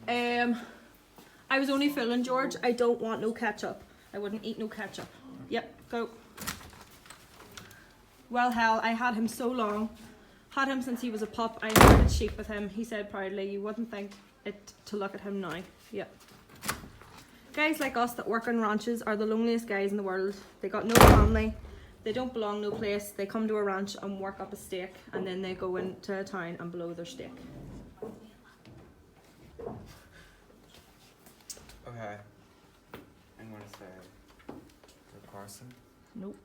I was only fooling George. I don't want no ketchup. I wouldn't eat no ketchup. Yep, go. Well, hell, I had him so long. Had him since he was a pup. I herded sheep with him. He said proudly, you wouldn't think it to look at him now. Yep. Guys like us that work on ranches are the loneliest guys in the world. They got no family. They don't belong no place. They come to a ranch and work up a steak, and then they go into a town and blow their steak. Okay. I'm gonna say the Carson. Nope.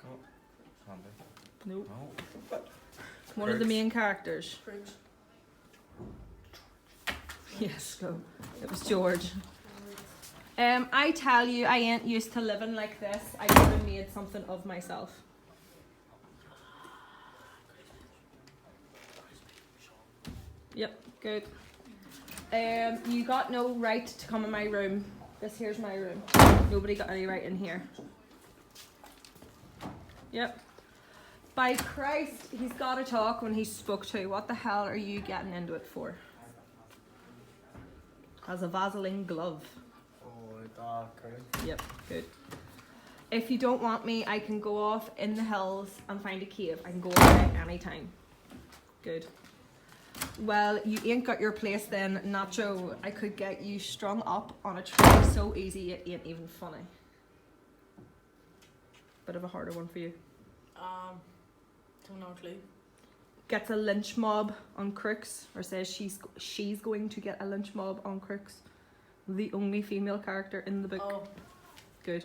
Go. Honda. Nope. No. One of the main characters. Fridge. Yes, go. It was George. I tell you, I ain't used to living like this. I could have made something of myself. Yep, good. You got no right to come in my room. This here's my room. Nobody got any right in here. Yep. By Christ, he's got to talk when he's spoke to. What the hell are you getting into it for? Has a Vaseline glove. Yep, good. If you don't want me, I can go off in the hills and find a cave. I can go away anytime. Good. Well, you ain't got your place then, Nacho. I could get you strung up on a tree so easy it ain't even funny. Bit of a harder one for you. Don't know a clue. Gets a lynch mob on Crooks, or says she's going to get a lynch mob on Crooks. The only female character in the book. Oh. Good.